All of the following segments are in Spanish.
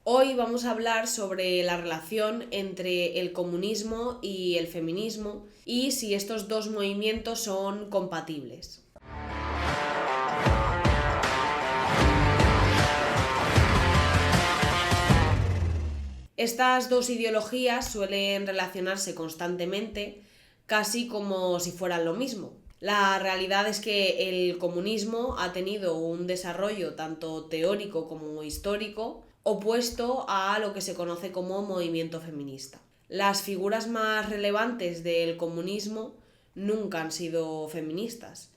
Hoy vamos a hablar sobre la relación entre el comunismo y el feminismo y si estos dos movimientos son compatibles. Estas dos ideologías suelen relacionarse constantemente, casi como si fueran lo mismo. La realidad es que el comunismo ha tenido un desarrollo tanto teórico como histórico opuesto a lo que se conoce como movimiento feminista. Las figuras más relevantes del comunismo nunca han sido feministas,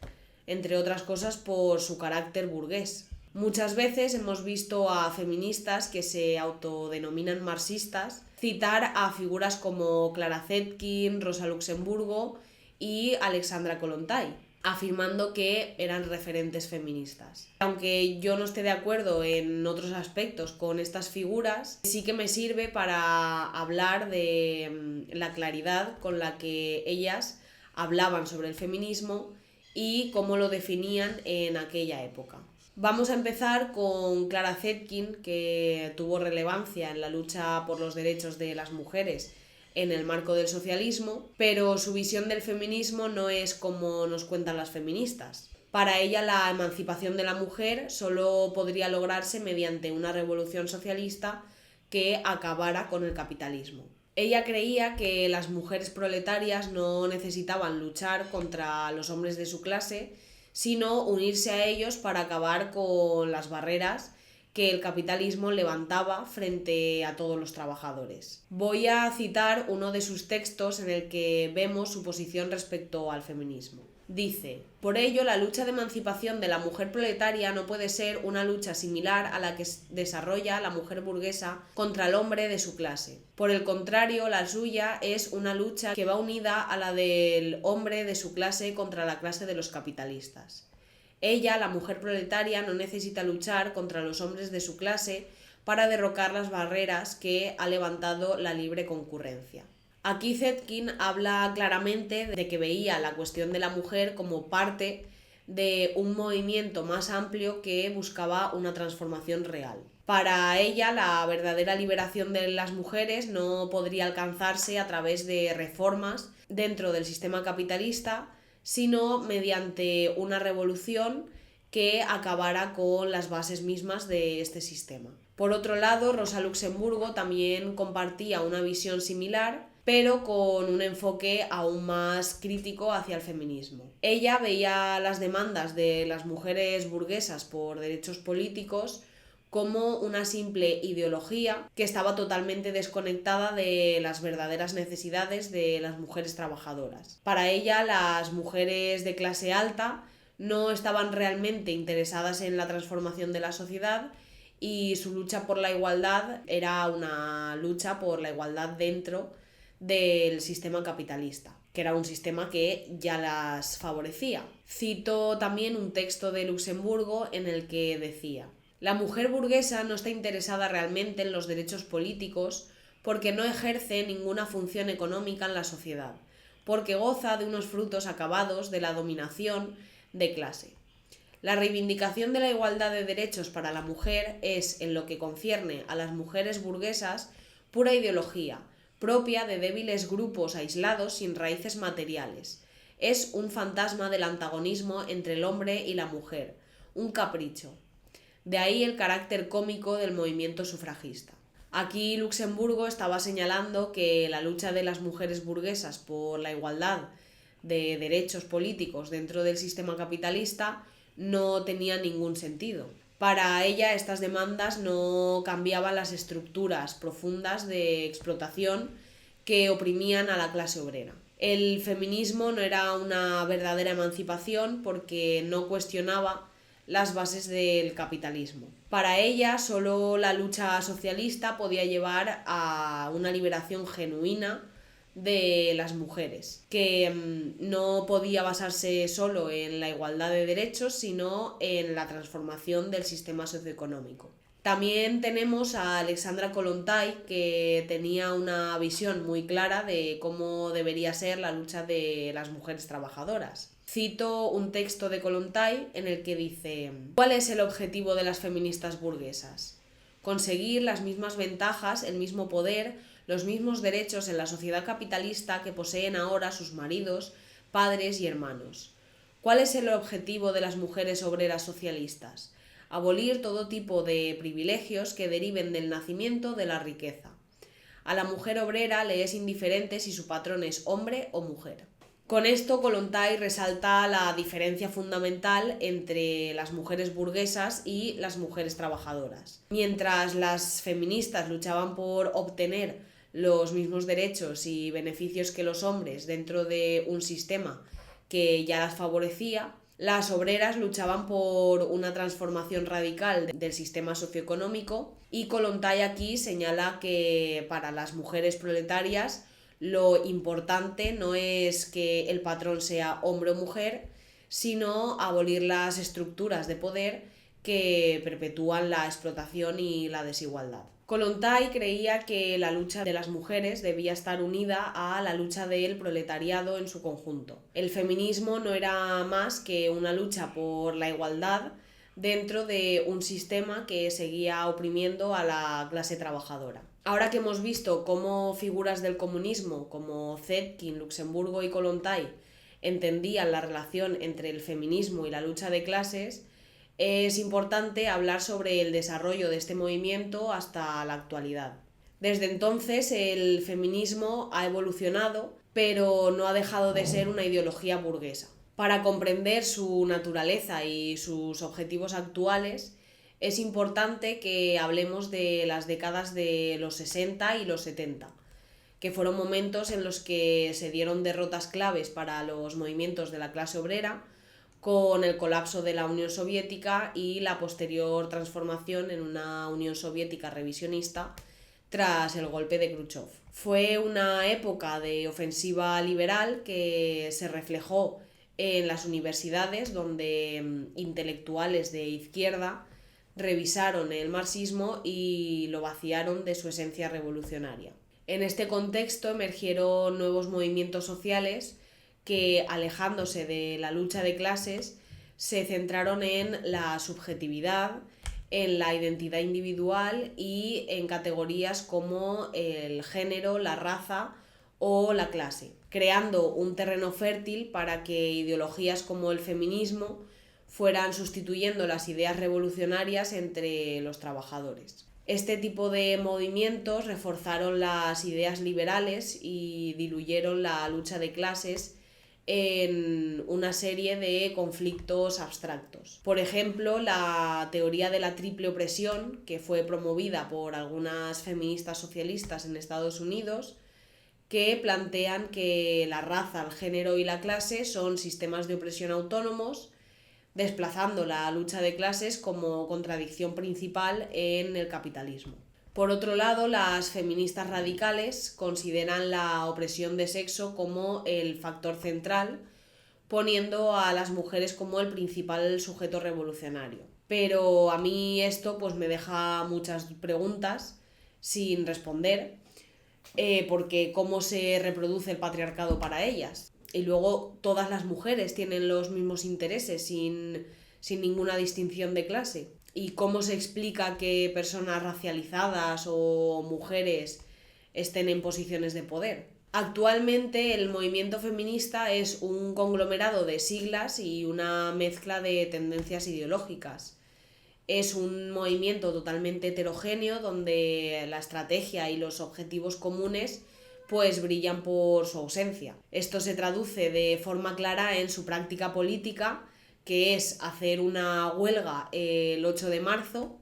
entre otras cosas por su carácter burgués. Muchas veces hemos visto a feministas que se autodenominan marxistas citar a figuras como Clara Zetkin, Rosa Luxemburgo y Alexandra Kollontai, afirmando que eran referentes feministas. Aunque yo no esté de acuerdo en otros aspectos con estas figuras, sí que me sirve para hablar de la claridad con la que ellas hablaban sobre el feminismo y cómo lo definían en aquella época. Vamos a empezar con Clara Zetkin, que tuvo relevancia en la lucha por los derechos de las mujeres en el marco del socialismo, pero su visión del feminismo no es como nos cuentan las feministas. Para ella la emancipación de la mujer solo podría lograrse mediante una revolución socialista que acabara con el capitalismo. Ella creía que las mujeres proletarias no necesitaban luchar contra los hombres de su clase, sino unirse a ellos para acabar con las barreras que el capitalismo levantaba frente a todos los trabajadores. Voy a citar uno de sus textos en el que vemos su posición respecto al feminismo. Dice: por ello, la lucha de emancipación de la mujer proletaria no puede ser una lucha similar a la que desarrolla la mujer burguesa contra el hombre de su clase. Por el contrario, la suya es una lucha que va unida a la del hombre de su clase contra la clase de los capitalistas. Ella, la mujer proletaria, no necesita luchar contra los hombres de su clase para derrocar las barreras que ha levantado la libre concurrencia. Aquí Zetkin habla claramente de que veía la cuestión de la mujer como parte de un movimiento más amplio que buscaba una transformación real. Para ella, la verdadera liberación de las mujeres no podría alcanzarse a través de reformas dentro del sistema capitalista, sino mediante una revolución que acabara con las bases mismas de este sistema. Por otro lado, Rosa Luxemburgo también compartía una visión similar, pero con un enfoque aún más crítico hacia el feminismo. Ella veía las demandas de las mujeres burguesas por derechos políticos como una simple ideología que estaba totalmente desconectada de las verdaderas necesidades de las mujeres trabajadoras. Para ella, las mujeres de clase alta no estaban realmente interesadas en la transformación de la sociedad y su lucha por la igualdad era una lucha por la igualdad dentro del sistema capitalista, que era un sistema que ya las favorecía. Cito también un texto de Luxemburgo en el que decía: la mujer burguesa no está interesada realmente en los derechos políticos porque no ejerce ninguna función económica en la sociedad, porque goza de unos frutos acabados de la dominación de clase. La reivindicación de la igualdad de derechos para la mujer es, en lo que concierne a las mujeres burguesas, pura ideología, propia de débiles grupos aislados sin raíces materiales. Es un fantasma del antagonismo entre el hombre y la mujer, un capricho. De ahí el carácter cómico del movimiento sufragista. Aquí Luxemburgo estaba señalando que la lucha de las mujeres burguesas por la igualdad de derechos políticos dentro del sistema capitalista no tenía ningún sentido. Para ella, estas demandas no cambiaban las estructuras profundas de explotación que oprimían a la clase obrera. El feminismo no era una verdadera emancipación porque no cuestionaba las bases del capitalismo. Para ella, solo la lucha socialista podía llevar a una liberación genuina de las mujeres, que no podía basarse solo en la igualdad de derechos, sino en la transformación del sistema socioeconómico. También tenemos a Alexandra Kollontai, que tenía una visión muy clara de cómo debería ser la lucha de las mujeres trabajadoras. Cito un texto de Kollontai en el que dice: ¿cuál es el objetivo de las feministas burguesas? conseguir las mismas ventajas, el mismo poder, los mismos derechos en la sociedad capitalista que poseen ahora sus maridos, padres y hermanos. ¿Cuál es el objetivo de las mujeres obreras socialistas? Abolir todo tipo de privilegios que deriven del nacimiento de la riqueza. A la mujer obrera le es indiferente si su patrón es hombre o mujer. Con esto, Kollontai resalta la diferencia fundamental entre las mujeres burguesas y las mujeres trabajadoras. Mientras las feministas luchaban por obtener los mismos derechos y beneficios que los hombres dentro de un sistema que ya las favorecía, las obreras luchaban por una transformación radical del sistema socioeconómico, y Kollontai aquí señala que para las mujeres proletarias lo importante no es que el patrón sea hombre o mujer, sino abolir las estructuras de poder que perpetúan la explotación y la desigualdad. Kollontai creía que la lucha de las mujeres debía estar unida a la lucha del proletariado en su conjunto. El feminismo no era más que una lucha por la igualdad dentro de un sistema que seguía oprimiendo a la clase trabajadora. Ahora que hemos visto cómo figuras del comunismo como Zetkin, Luxemburgo y Kollontai entendían la relación entre el feminismo y la lucha de clases, es importante hablar sobre el desarrollo de este movimiento hasta la actualidad. Desde entonces el feminismo ha evolucionado, pero no ha dejado de ser una ideología burguesa. Para comprender su naturaleza y sus objetivos actuales, es importante que hablemos de las décadas de los 60 y los 70, que fueron momentos en los que se dieron derrotas claves para los movimientos de la clase obrera, con el colapso de la Unión Soviética y la posterior transformación en una Unión Soviética revisionista tras el golpe de Khrushchev. Fue una época de ofensiva liberal que se reflejó en las universidades, donde intelectuales de izquierda revisaron el marxismo y lo vaciaron de su esencia revolucionaria. En este contexto emergieron nuevos movimientos sociales que, alejándose de la lucha de clases, se centraron en la subjetividad, en la identidad individual y en categorías como el género, la raza o la clase, creando un terreno fértil para que ideologías como el feminismo fueran sustituyendo las ideas revolucionarias entre los trabajadores. Este tipo de movimientos reforzaron las ideas liberales y diluyeron la lucha de clases en una serie de conflictos abstractos. Por ejemplo, la teoría de la triple opresión, que fue promovida por algunas feministas socialistas en Estados Unidos, que plantean que la raza, el género y la clase son sistemas de opresión autónomos, desplazando la lucha de clases como contradicción principal en el capitalismo. Por otro lado, las feministas radicales consideran la opresión de sexo como el factor central, poniendo a las mujeres como el principal sujeto revolucionario. Pero a mí esto me deja muchas preguntas sin responder, porque ¿cómo se reproduce el patriarcado para ellas? Y luego todas las mujeres tienen los mismos intereses sin ninguna distinción de clase. ¿Y cómo se explica que personas racializadas o mujeres estén en posiciones de poder? Actualmente el movimiento feminista es un conglomerado de siglas y una mezcla de tendencias ideológicas. Es un movimiento totalmente heterogéneo donde la estrategia y los objetivos comunes brillan por su ausencia. Esto se traduce de forma clara en su práctica política, que es hacer una huelga el 8 de marzo,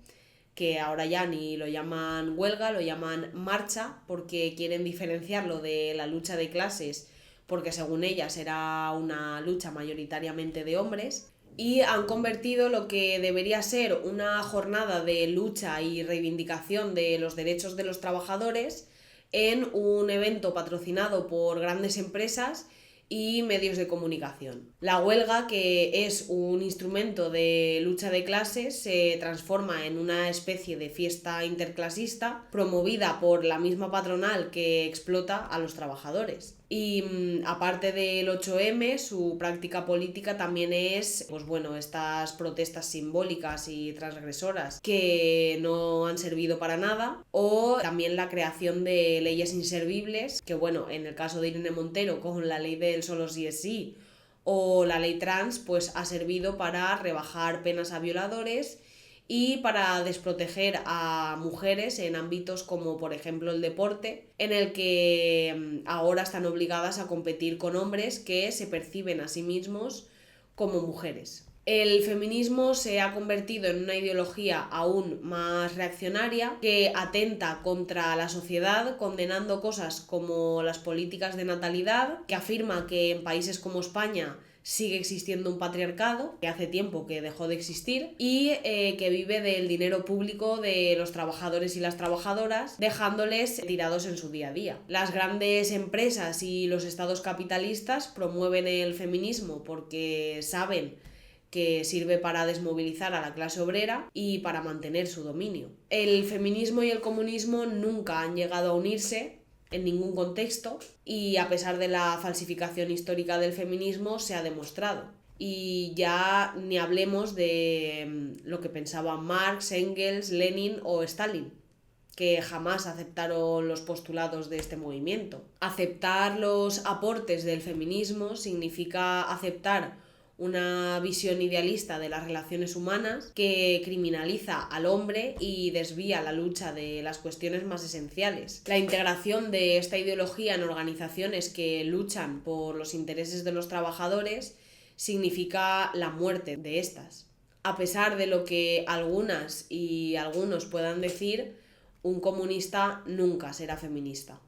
que ahora ya ni lo llaman huelga, lo llaman marcha, porque quieren diferenciarlo de la lucha de clases, porque según ellas era una lucha mayoritariamente de hombres, y han convertido lo que debería ser una jornada de lucha y reivindicación de los derechos de los trabajadores en un evento patrocinado por grandes empresas y medios de comunicación. La huelga, que es un instrumento de lucha de clases, se transforma en una especie de fiesta interclasista promovida por la misma patronal que explota a los trabajadores. Y aparte del 8M, su práctica política también es, pues bueno, estas protestas simbólicas y transgresoras que no han servido para nada, o también la creación de leyes inservibles, que bueno, en el caso de Irene Montero con la ley del solo sí es sí, o la ley trans, pues ha servido para rebajar penas a violadores y para desproteger a mujeres en ámbitos como por ejemplo el deporte, en el que ahora están obligadas a competir con hombres que se perciben a sí mismos como mujeres. El feminismo se ha convertido en una ideología aún más reaccionaria que atenta contra la sociedad, condenando cosas como las políticas de natalidad, que afirma que en países como España sigue existiendo un patriarcado, que hace tiempo que dejó de existir, y que vive del dinero público de los trabajadores y las trabajadoras, dejándoles tirados en su día a día. Las grandes empresas y los estados capitalistas promueven el feminismo porque saben que sirve para desmovilizar a la clase obrera y para mantener su dominio. El feminismo y el comunismo nunca han llegado a unirse en ningún contexto, y a pesar de la falsificación histórica del feminismo se ha demostrado. Y ya ni hablemos de lo que pensaban Marx, Engels, Lenin o Stalin, que jamás aceptaron los postulados de este movimiento. Aceptar los aportes del feminismo significa aceptar una visión idealista de las relaciones humanas que criminaliza al hombre y desvía la lucha de las cuestiones más esenciales. La integración de esta ideología en organizaciones que luchan por los intereses de los trabajadores significa la muerte de estas. A pesar de lo que algunas y algunos puedan decir, un comunista nunca será feminista.